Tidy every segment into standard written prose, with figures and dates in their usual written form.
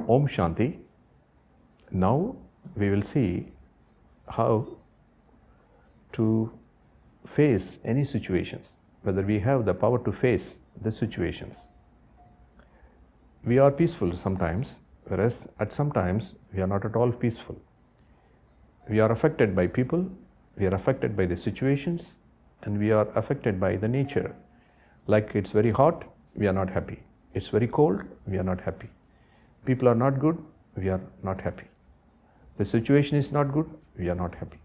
Om Shanti. Now we will see how to face any situations, whether we have the power to face the situations. We are peaceful sometimes, whereas at some times we are not at all peaceful. We are affected by people, we are affected by the situations, and we are affected by the nature. Like it's very hot, we are not happy. It's very cold, we are not happy. People are not good, we are not happy. The situation is not good, we are not happy.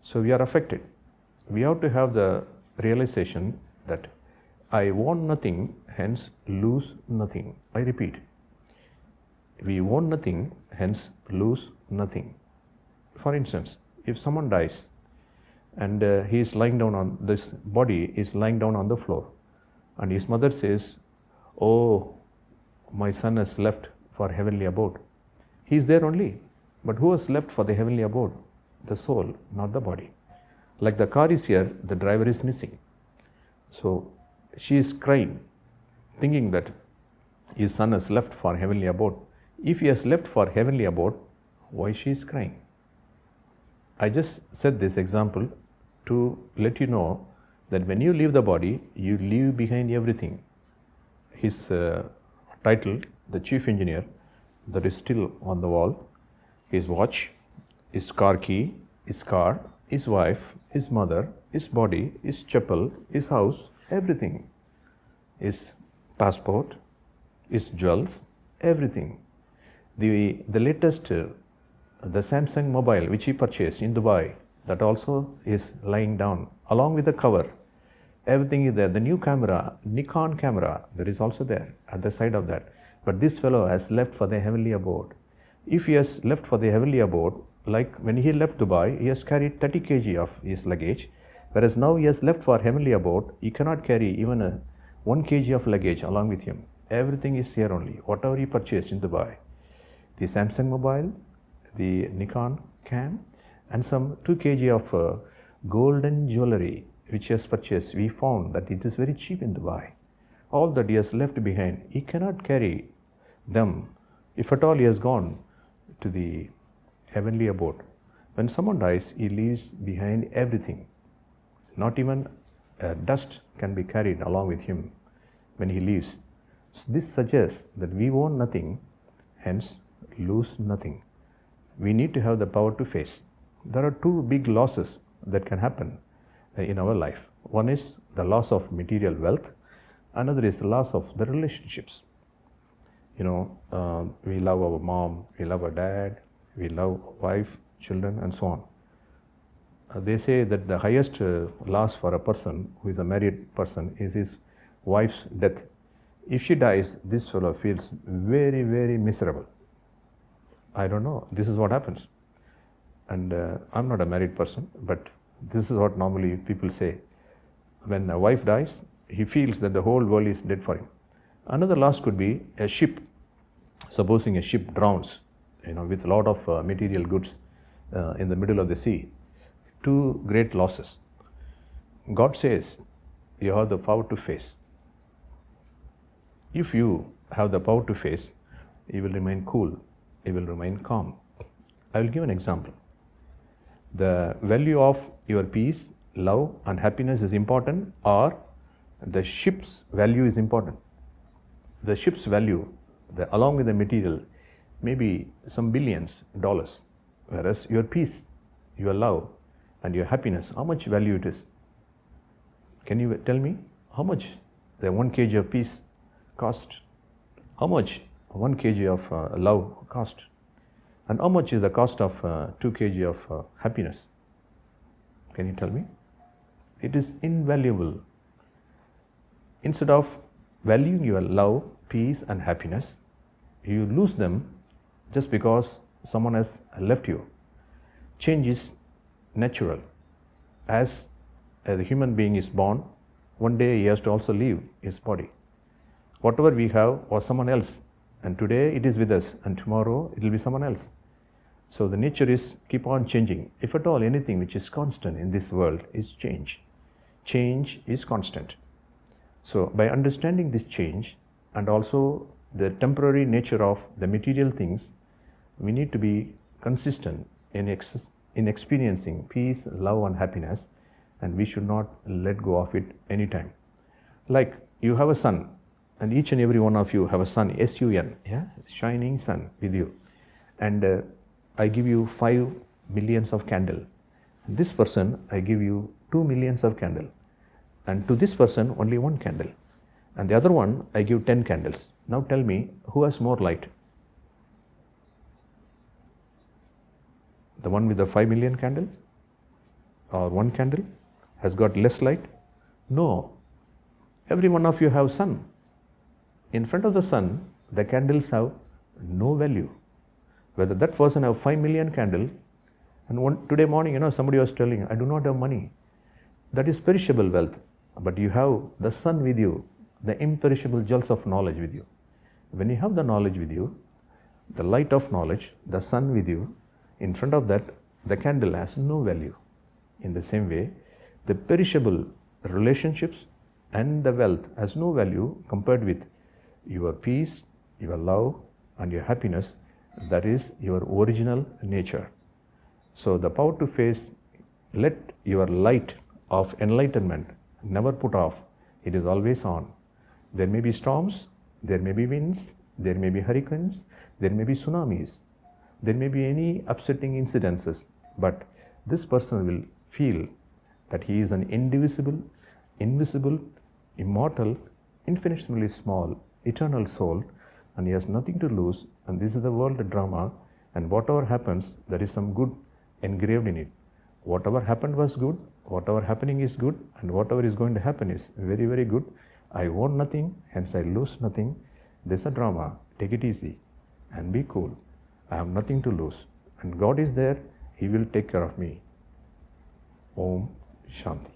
So we are affected. We have to have the realization that I want nothing, hence lose nothing. I repeat, we want nothing, hence lose nothing. For instance, if someone dies and he is lying down on this body is lying down on the floor, and his mother says, "Oh, my son has left for heavenly abode." He is there only, but who has left for the heavenly abode? The soul, not the body. Like the car is here, the driver is missing. So she is crying, thinking that his son has left for heavenly abode. If he has left for heavenly abode, why she is crying? I just said this example to let you know that when you leave the body, you leave behind everything. His title, the chief engineer, that is still on the wall, his watch, his car key, his car, his wife, his mother, his body, his chapel, his house, everything, his passport, his jewels, everything. The latest, the Samsung mobile which he purchased in Dubai, that also is lying down along with the cover. Everything is there. The new camera, Nikon camera, that is also there at the side of that. But this fellow has left for the heavenly abode. If he has left for the heavenly abode, like when he left Dubai, he has carried 30 kg of his luggage, whereas now he has left for heavenly abode, he cannot carry even a 1 kg of luggage along with him. Everything is here only, whatever he purchased in Dubai. The Samsung mobile, the Nikon cam, and some 2 kg of golden jewelry which he has purchased. We found that it is very cheap in Dubai. All that he has left behind, he cannot carry them. If at all he has gone to the heavenly abode. When someone dies, he leaves behind everything. Not even dust can be carried along with him when he leaves. So this suggests that we want nothing, hence lose nothing. We need to have the power to face. There are two big losses that can happen in our life. One is the loss of material wealth. Another is the loss of the relationships. We love our mom, we love our dad, we love wife, children, and so on. They say that the highest loss for a person who is a married person is his wife's death. If she dies, this fellow feels very, very miserable. I don't know, this is what happens. And I'm not a married person, but this is what normally people say. When a wife dies, he feels that the whole world is dead for him. Another loss could be a ship. Supposing a ship drowns, with a lot of material goods in the middle of the sea. Two great losses. God says you have the power to face. If you have the power to face, you will remain cool, you will remain calm. I will give an example. The value of your peace, love, and happiness is important, or the ship's value is important. The ship's value, along with the material, maybe some billions dollars, whereas your peace, your love, and your happiness, how much value it is? Can you tell me how much the 1 kg of peace cost? How much 1 kg of love cost? And how much is the cost of 2 kg of happiness? Can you tell me? It is invaluable. Instead of valuing your love, peace, and happiness, you lose them just because someone has left you. Change is natural. As a human being is born, one day he has to also leave his body. Whatever we have was someone else, and today it is with us, and tomorrow it will be someone else. So the nature is keep on changing. If at all anything which is constant in this world is change. Change is constant. So by understanding this change and also the temporary nature of the material things, we need to be consistent in experiencing peace, love and happiness, and we should not let go of it anytime. Like you have a sun, and each and every one of you have a sun, S-U-N, yeah, shining sun with you. And I give you 5 millions of candle. This person, I give you 2 millions of candle. And to this person, only 1 candle. And the other one, I give 10 candles. Now tell me, who has more light? The one with the 5 million candle or 1 candle has got less light? No. Every one of you have sun. In front of the sun, the candles have no value. Whether that person have 5 million candle, and today morning, somebody was telling, I do not have money. That is perishable wealth. But you have the sun with you, the imperishable jewels of knowledge with you. When you have the knowledge with you, the light of knowledge, the sun with you, in front of that, the candle has no value. In the same way, the perishable relationships and the wealth has no value compared with your peace, your love and your happiness. That is your original nature. So the power to face, let your light of enlightenment never put off. It is always on. There may be storms, there may be winds, there may be hurricanes, there may be tsunamis, there may be any upsetting incidences, but this person will feel that he is an indivisible, invisible, immortal, infinitesimally small, eternal soul, and he has nothing to lose, and this is the world drama, and whatever happens, there is some good engraved in it. Whatever happened was good, whatever happening is good, and whatever is going to happen is very, very good. I want nothing, hence I lose nothing. This is a drama. Take it easy and be cool. I have nothing to lose, and God is there. He will take care of me. Om Shanti.